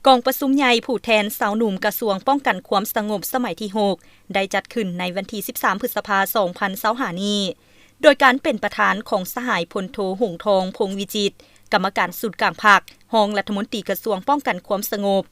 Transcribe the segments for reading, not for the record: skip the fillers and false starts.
กองประชุมใหญ่ผู้แทนสาวหนุ่มกระทรวงป้องกันความสงบสมัยที่ 6 ได้จัดขึ้นในวันที่ 13 พฤษภาคม 2025 นี้โดยการเป็นประธานของสหายพลโทหงทองพงวิจิตรกรรมการศูนย์กลางภาครองรัฐมนตรีกระทรวงป้องกันความสงบ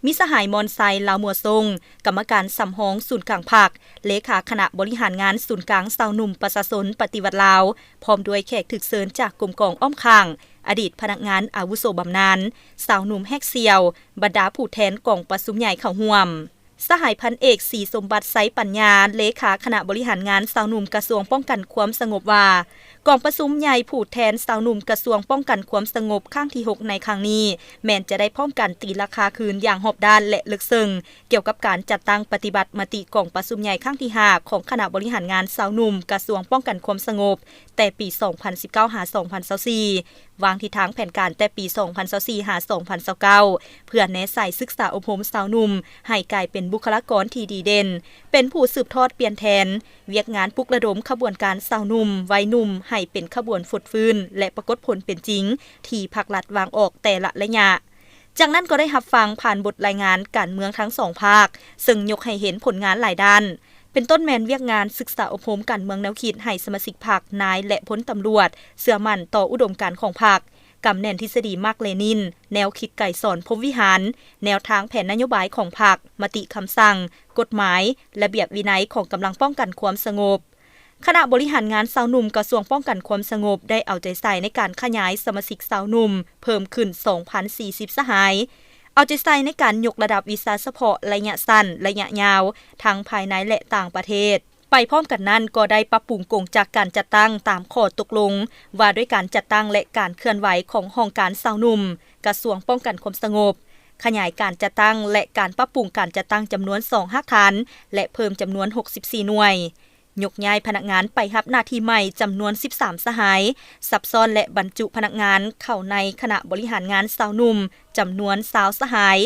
มิสหายมอนไซลาวมัวทรงกรรมการสำห้องศูนย์กลางภาคเลขาคณะบริหารงานศูนย์กลางสาวหนุ่มประชาชนปฏิวัติลาวพร้อมด้วยแขกถึกเชิญจากกรมกองอ้อมข้างอดีตพนักงานอาวุโสบำนาญสาวหนุ่มแฮกเซียวบรรดาผู้แทนกองประชุมใหญ่เข้าร่วมสหายพันเอกศรีสมบัติไซปัญญาเลขาคณะบริหารงานสาวหนุ่มกระทรวงป้องกันความสงบว่ากองประชุมใหญ่ผู้แทนสาวหนุ่มกระทรวงป้องกันความสงบครั้งที่ 6 ในครั้งนี้แม้นจะได้พร้อมกันตีราคาคืนอย่างรอบด้านและลึกซึ้งเกี่ยวกับการจัดตั้งปฏิบัติมติกองประชุมใหญ่ครั้งที่ 5 ของคณะบริหารงานสาวหนุ่มกระทรวงป้องกันความสงบแต่ปี 2019-2024 วางทิศทางแผนการแต่ปี 2024-2029 เพื่อแนะใส่ศึกษาอบรมสาวหนุ่มให้กลายเป็นบุคลากรที่ดีเด่นเป็นผู้สืบทอดเปลี่ยนแทนเวียกงานปลุกระดมขบวนการสาวหนุ่มวัยหนุ่มให้เป็นขบวนฝุดฟื้นและปรากฏผลเป็นจริงที่ภาครัฐวางออกแต่ละระยะจากนั้นก็ได้รับฟังผ่านบทรายงานการเมืองทั้งสองภาคซึ่งยกให้เห็นผลงานหลายด้านเป็นต้นแมนเวียกงานศึกษาอบรมการเมืองแนวคิดให้สมาชิกพรรคนายและพ้นตำรวจเสื่อมั่นต่ออุดมการณ์ของพรรคกำแน่นทฤษฎีมาร์กเลนินแนวคิดไก่สอนพรหมวิหารแนวทางแผนนโยบายของพรรคมติคำสั่งกฎหมายระเบียบวินัยของกำลังป้องกันความสงบคณะบริหารงานสาวหนุ่มกระทรวงป้องกันความสงบได้เอาใจใส่ในการขยายสมาชิกสาวหนุ่มเพิ่มขึ้น 2,040 สหายเอาใจใส่ในการยกระดับวีซ่าเฉพาะระยะสั้นระยะยาวทั้งภายในและต่างประเทศไปพร้อมกันนั้นก็ได้ปรับปรุงกงจากการจัดตั้งตามข้อตกลงว่าด้วยการจัดตั้งและการเคลื่อนไหวของห้องการสาวหนุ่มกระทรวงป้องกันความสงบขยายการจัดตั้งและการปรับปรุงการจัดตั้งจำนวน2อาคารและเพิ่มจำนวน64หน่วยยกย้ายพนักงานไปรับหน้าที่ใหม่จำนวน13สหายซับซ้อนและบรรจุพนักงานเข้าในคณะบริหารงานสาวหนุ่มจำนวน20สหาย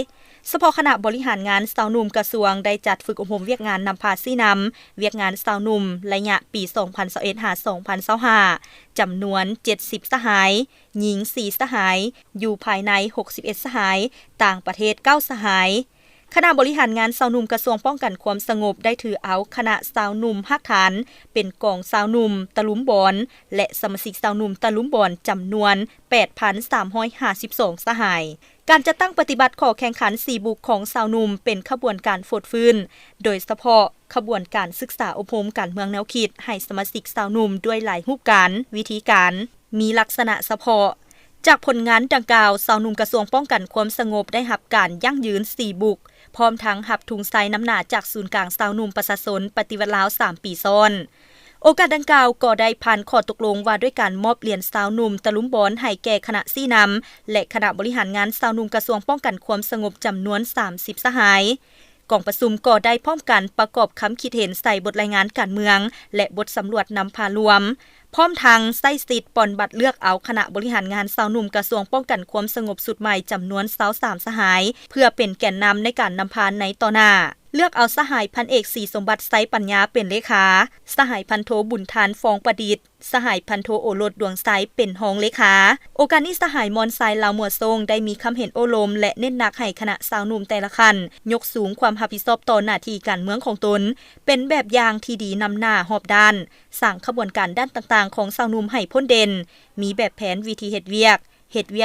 เฉพาะคณะบริหารงานสาวหนุ่มกระทรวงได้จัดฝึกอบรมเวียกงานนำพาซี่นำเวียกงานสาวหนุ่มระยะปี 2021-2025 จำนวน70สหายหญิง4สหายอยู่ภายใน61สหายต่างประเทศ9สหายคณะบริหารงานสาวหนุ่มกระทรวงป้องกันความสงบได้ถือเอาคณะสาวหนุ่มฮักฐานเป็นกองสาวหนุ่มตะลุมบอนและสมาชิกสาวหนุ่มตะลุมบอนจำนวน 8,352 สหายการจัดตั้งปฏิบัติข้อแข่งขัน4บุคของสาวหนุ่มเป็นขบวนการฝดฟื้นโดยเฉพาะขบวนการศึกษาอบรมการเมืองแนวคิดให้สมาชิกสาวหนุ่มด้วยหลายรูปการวิธีการมีลักษณะเฉพาะจากผลงานดังกล่าวสาวหนุ่มกระทรวงป้องกันความสงบได้รับการยั่งยืน4บุคพร้อมทั้งหับทุงไซน้ำหนาจากศูนย์กลางสาวหนุ่มประชาชนปฏิวัติลาว3ปีซ้อนโอกาสดังกล่าวก็ได้ผ่านข้อตกลงว่าด้วยการมอบเหรียญสาวหนุ่มตะลุมบอนให้แก่คณะซี่นำและคณะบริหารงานสาวหนุ่มกระทรวงป้องกันความสงบจำนวน30สหายกองประชุมก็ได้พร้อมกันประกอบคำคิดเห็นใส่บทรายงานการเมืองและบทสำรวจนำพารวมพร้อมทางใส่สิทธิ์ปอนบัตรเลือกเอาคณะบริหารงานสาวหนุ่มกระทรวงป้องกันความสงบสุดใหม่จำนวน23สหายเพื่อเป็นแกนนำในการนำพาในต่อหน้าเลือกเอาสหายพันเอกศรีสมบัติไซปัญญาเป็นเลขาสหายพันโทบุญทานฟองประดิษฐ์สหายพันโทโอรสดวงไซเป็นรองเลขาโอกาสนี้สหายมอนไซลาวมัวทรงได้มีคำเห็นโอลมและเน้นหนักให้คณะสาวหนุ่มแต่ละคันยกสูงความรับผิดชอบต่อหน้าที่การเมืองของตนเป็นแบบอย่างที่ดีนำหน้าหอบด้านสร้างขบวนการด้านต่างๆของสาวหนุ่มให้พ้นเด่นมีแบบแผนวิธีเฮ็ดเวีย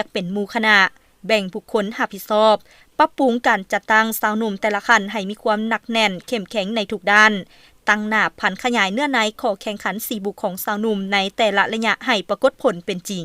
กเป็นหมู่คณะแบ่งบุคคลรับผิดชอบปรับปรุงการจัดตั้งสาวหนุ่มแต่ละคันให้มีความหนักแน่นเข้มแข็งในทุกด้านตั้งหน้าพันขยายเนื้อในข้อแข่งขัน4บุคของสาวหนุ่มในแต่ละระยะให้ปรากฏผลเป็นจริง